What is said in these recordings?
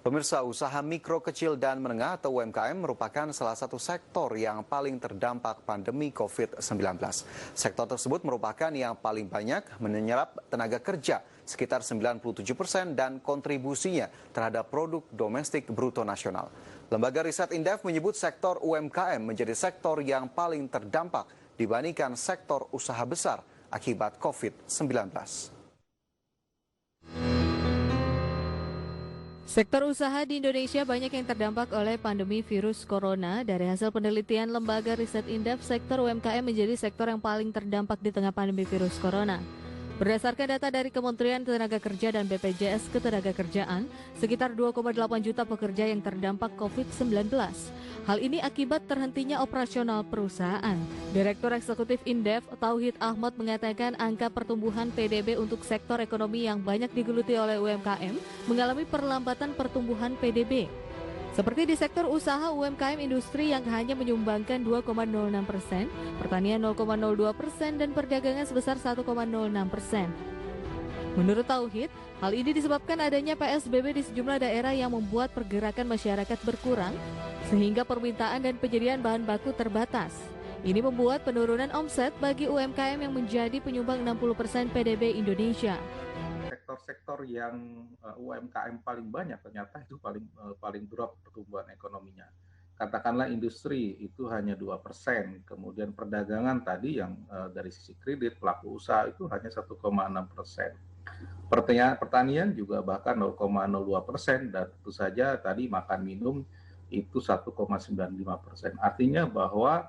Pemirsa, usaha mikro, kecil, dan menengah atau UMKM merupakan salah satu sektor yang paling terdampak pandemi COVID-19. Sektor tersebut merupakan yang paling banyak menyerap tenaga kerja, sekitar 97%, dan kontribusinya terhadap produk domestik bruto nasional. Lembaga riset Indef menyebut sektor UMKM menjadi sektor yang paling terdampak dibandingkan sektor usaha besar akibat COVID-19. Sektor usaha di Indonesia banyak yang terdampak oleh pandemi virus corona. Dari hasil penelitian Lembaga Riset Indef, sektor UMKM menjadi sektor yang paling terdampak di tengah pandemi virus corona. Berdasarkan data dari Kementerian Tenagakerja dan BPJS Ketenagakerjaan, sekitar 2,8 juta pekerja yang terdampak COVID-19. Hal ini akibat terhentinya operasional perusahaan. Direktur Eksekutif Indef, Tauhid Ahmad, mengatakan angka pertumbuhan PDB untuk sektor ekonomi yang banyak digeluti oleh UMKM mengalami perlambatan pertumbuhan PDB. Seperti di sektor usaha, UMKM industri yang hanya menyumbangkan 2,06%, pertanian 0,02%, dan perdagangan sebesar 1,06%. Menurut Tauhid, hal ini disebabkan adanya PSBB di sejumlah daerah yang membuat pergerakan masyarakat berkurang, sehingga permintaan dan penyediaan bahan baku terbatas. Ini membuat penurunan omset bagi UMKM yang menjadi penyumbang 60% PDB Indonesia. Sektor-sektor yang UMKM paling banyak ternyata itu paling drop pertumbuhan ekonominya. Katakanlah industri itu hanya 2%, kemudian perdagangan tadi yang dari sisi kredit pelaku usaha itu hanya 1,6%. Pertanian juga bahkan 0,02%, dan tentu saja tadi makan minum itu 1,95%. Artinya bahwa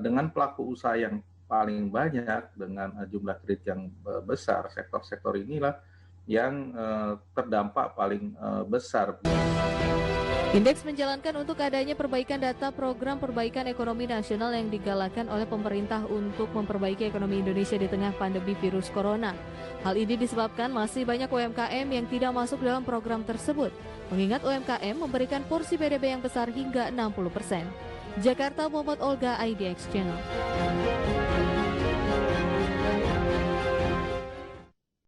dengan pelaku usaha yang paling banyak dengan jumlah kredit yang besar, sektor-sektor inilah yang terdampak paling besar. Indeks menjalankan untuk adanya perbaikan data program perbaikan ekonomi nasional yang digalakan oleh pemerintah untuk memperbaiki ekonomi Indonesia di tengah pandemi virus corona. Hal ini disebabkan masih banyak UMKM yang tidak masuk dalam program tersebut, mengingat UMKM memberikan porsi PDB yang besar hingga 60%. Jakarta, Muhammad Olga, IDX Channel.